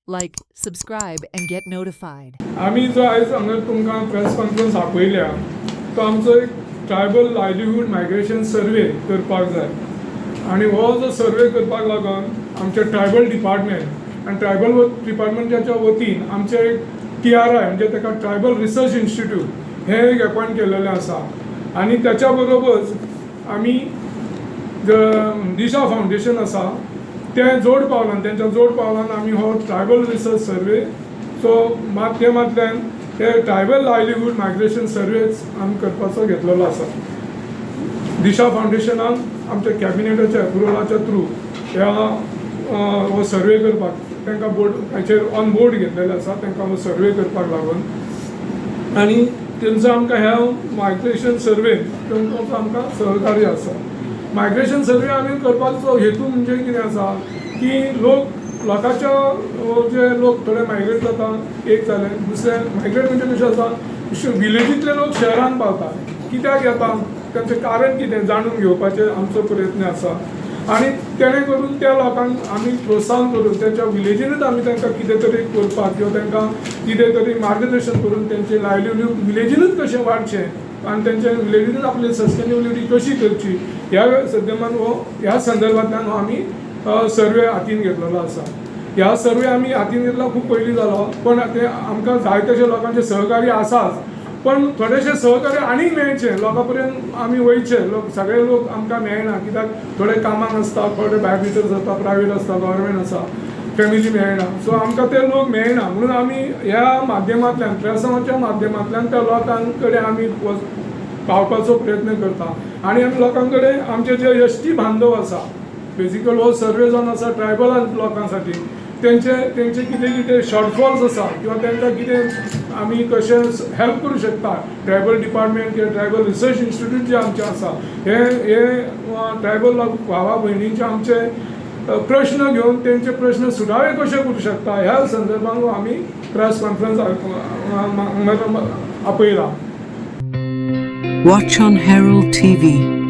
Like, subscribe, and get notified. आम्ही जो आयज हांगा तुमकां प्रेस कॉन्फरन्स आपयल्या तो आमचो एक ट्रायबल लायव्हलीहूड मायग्रेशन सर्वे करपाक जाय आनी हो जो सर्वे करपाक लागून आमचे ट्रायबल डिपार्टमेंट आनी ट्रायबल डिपार्टमेंटाच्या वतीन आमचे एक TRI म्हणजे ताका ट्रायबल रिसर्च इन्स्टिट्यूट हे एक अपॉयंट केलेलें आसा आनी त्याच्या बरोबरच आमी दिशा फावंडेशन आसा ते जोड पावलान त्यांच्या जोड पावलान आमी हो ट्रायबल रिसर्च सर्वे सो माध्यमांतल्यान ते ट्रायबल लायव्हलीहूड मायग्रेशन सर्वेच आमी करपाचो घेतलेलो आसा. दिशा फावंडेशनान आमच्या कॅबिनेटाच्या अप्रुवलाच्या थ्रू ह्या हो सर्वे करपाक तांकां बोर्ड हाचेर ऑन बोर्ड घेतलेले आसा तांकां हो सर्वे करपाक लागून आनी तेंचो आमकां ह्या मायग्रेशन सर्वे तेंचो आमकां सहकार्य आसा. मायग्रेशन सर्वे आमी करपाचो हेतू म्हणजे कितें आसा की लोकांच्या जे लोक थोडे मायग्रेट जाता एक जाले दुसरे मायग्रेट म्हणजे कशें आसा विलेजींतले लोक शहरान पावता कित्याक येता तांचें कारण कितें जाणून घेवपाचें आमचो प्रयत्न आसा आनी तेणें करून त्या लोकांक आमी प्रोत्साहन करून तेंच्या विलेजीनूच आमी तांकां कितें तरी करपाक किंवा तांकां कितें तरी मार्गदर्शन करून तेंचें लायव्हलीहूड विलेजीनूच कशें वाडचें आनी तेंच्या विलेजीनूच आपली सस्टेनेबिलिटी कशी करची ह्या संदर्भांतल्यान हो आमी सर्वे हातीन घेतलेलो आसा. ह्या सर्वे आमी हातीन घेतला खूब पयलीं जालो पण ते आमकां जाय तशें लोकांचें सहकार्य आसाच पण थोडेशें सहकार्य आनीक मेळचें लोकां पर्यंत आमी वयचे सगळे लोक आमकां मेळना कित्याक थोडे कामाक आसता थोडे भायर भितर जाता प्रायवेट आसता गव्हर्मेंट आसा फॅमिली मेळना सो आमकां ते लोक मेळना म्हणून आमी ह्या माध्यमांतल्यान प्रेसाच्या माध्यमांतल्यान त्या लोकां कडेन आमी पावपाचो प्रयत्न करता आनी आमी लोकां कडेन आमचे जे एसटी बांधव आसा बेजिकल हो सर्वे जावन आसा ट्रायबल लोकां साठी तेंचे कितें कितें शॉर्टफॉल्स आसा किंवा तांकां कितें आमी कशें हेल्प करूं शकता ट्रायबल डिपार्टमेंट किंवा ट्रायबल रिसर्च इन्स्टिट्यूट जे आमचे आसा हे ट्रायबल भावा भयणींचे आमचे प्रश्न घेवन तेंचे प्रश्न सुटावे कशे करूं शकता ह्या संदर्भांत आमी प्रेस कॉन्फरन्स आपयला. Watch on Herald TV.